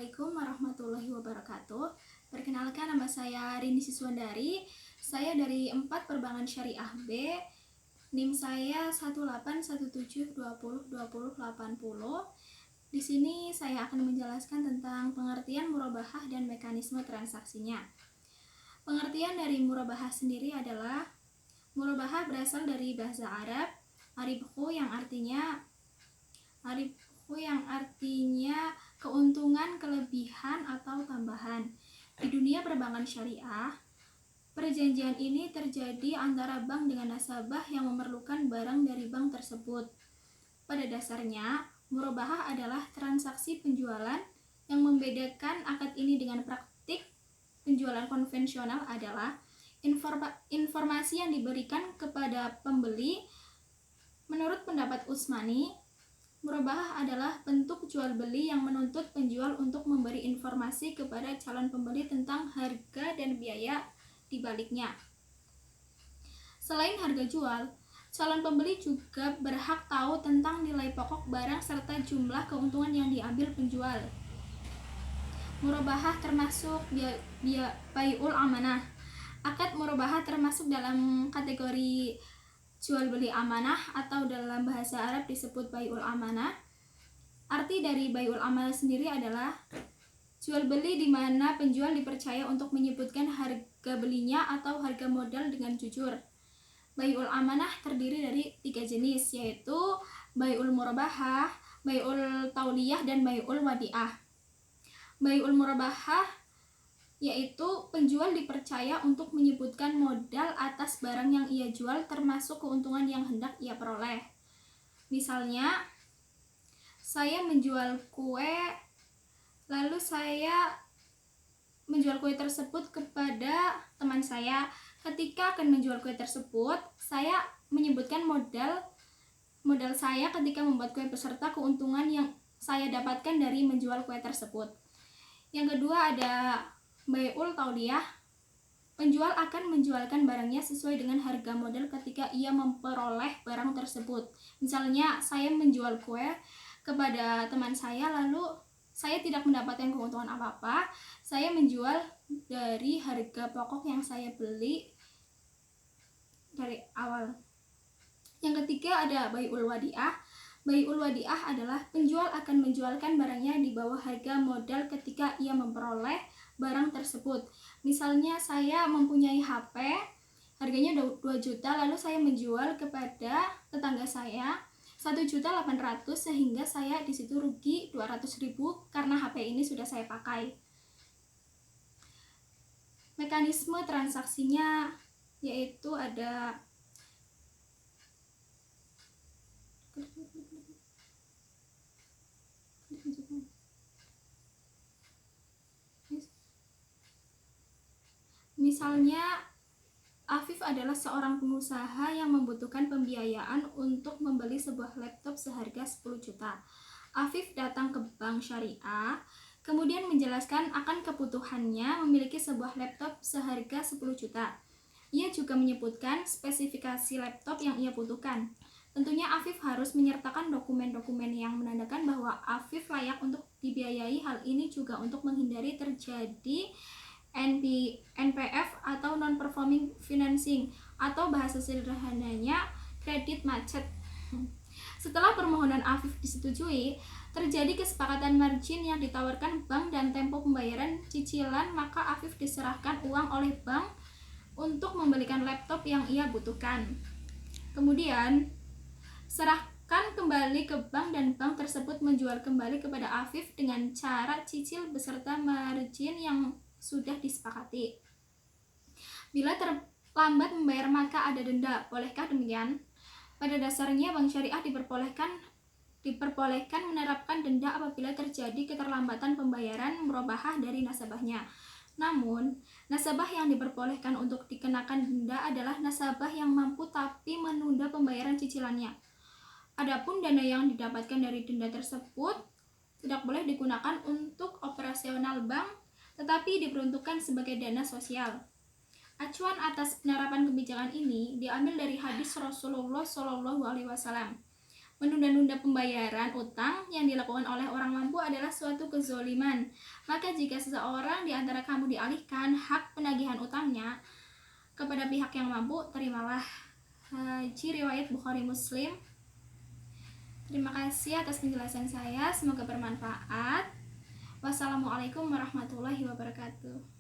Assalamualaikum warahmatullahi wabarakatuh. Perkenalkan, nama saya Rini Siswandari. Saya dari 4 Perbankan Syariah B. NIM saya 1817202080. Di sini saya akan menjelaskan tentang pengertian murabahah dan mekanisme transaksinya. Pengertian dari murabahah sendiri adalah murabahah berasal dari bahasa Arab aribhu yang artinya keuntungan, kelebihan, atau tambahan. Di dunia perbankan syariah, perjanjian ini terjadi antara bank dengan nasabah yang memerlukan barang dari bank tersebut. Pada dasarnya, murabahah adalah transaksi penjualan. Yang membedakan akad ini dengan praktik penjualan konvensional adalah informasi yang diberikan kepada pembeli. Menurut pendapat Utsmani, murabahah adalah bentuk jual beli yang menuntut penjual untuk memberi informasi kepada calon pembeli tentang harga dan biaya di baliknya. Selain harga jual, calon pembeli juga berhak tahu tentang nilai pokok barang serta jumlah keuntungan yang diambil penjual. Murabahah termasuk bai'ul amanah. Akad murabahah termasuk dalam kategori jual beli amanah atau dalam bahasa Arab disebut bai'ul amanah. Arti dari bai'ul amanah sendiri adalah jual beli di mana penjual dipercaya untuk menyebutkan harga belinya atau harga modal dengan jujur. Bai'ul amanah terdiri dari 3 jenis, yaitu bai'ul murabahah, bai'ul tauliyah, dan bai'ul wadi'ah. Bai'ul murabahah yaitu penjual dipercaya untuk menyebutkan modal atas barang yang ia jual termasuk keuntungan yang hendak ia peroleh. Misalnya, saya menjual kue, lalu saya menjual kue tersebut kepada teman saya. Ketika akan menjual kue tersebut, saya menyebutkan modal saya ketika membuat kue beserta keuntungan yang saya dapatkan dari menjual kue tersebut. Yang kedua ada bai'ul tauliyah. Penjual akan menjualkan barangnya sesuai dengan harga modal ketika ia memperoleh barang tersebut. Misalnya, saya menjual kue kepada teman saya, lalu saya tidak mendapatkan keuntungan apa-apa. Saya menjual dari harga pokok yang saya beli dari awal. Yang ketiga ada bai'ul wadi'ah. Bai'ul wadi'ah adalah penjual akan menjualkan barangnya di bawah harga modal ketika ia memperoleh barang tersebut. Misalnya, saya mempunyai HP, harganya 2 juta, lalu saya menjual kepada tetangga saya 1.800.000, sehingga saya di situ rugi 200.000 karena HP ini sudah saya pakai. Mekanisme transaksinya yaitu ada misalnya, Afif adalah seorang pengusaha yang membutuhkan pembiayaan untuk membeli sebuah laptop seharga 10 juta. Afif datang ke bank syariah, kemudian menjelaskan akan kebutuhannya memiliki sebuah laptop seharga 10 juta. Ia juga menyebutkan spesifikasi laptop yang ia butuhkan. Tentunya Afif harus menyertakan dokumen-dokumen yang menandakan bahwa Afif layak untuk dibiayai. Hal ini juga untuk menghindari terjadi NPF atau non-performing financing, atau bahasa sederhananya kredit macet. Setelah permohonan Afif disetujui, terjadi kesepakatan margin yang ditawarkan bank dan tempo pembayaran cicilan, maka Afif diserahkan uang oleh bank untuk membelikan laptop yang ia butuhkan. Kemudian, serahkan kembali ke bank dan bank tersebut menjual kembali kepada Afif dengan cara cicil beserta margin yang sudah disepakati. Bila terlambat membayar maka ada denda. Bolehkah demikian? Pada dasarnya bank syariah diperbolehkan menerapkan denda apabila terjadi keterlambatan pembayaran murabahah dari nasabahnya. Namun, nasabah yang diperbolehkan untuk dikenakan denda adalah nasabah yang mampu tapi menunda pembayaran cicilannya. Adapun dana yang didapatkan dari denda tersebut tidak boleh digunakan untuk operasional bank, tetapi diperuntukkan sebagai dana sosial. Acuan atas penerapan kebijakan ini diambil dari hadis Rasulullah SAW. Menunda-nunda pembayaran utang yang dilakukan oleh orang mampu adalah suatu kezoliman. Maka jika seseorang di antara kamu dialihkan hak penagihan utangnya kepada pihak yang mampu, terimalah. Haji riwayat Bukhari Muslim. Terima kasih atas penjelasan saya, semoga bermanfaat. Wassalamualaikum warahmatullahi wabarakatuh.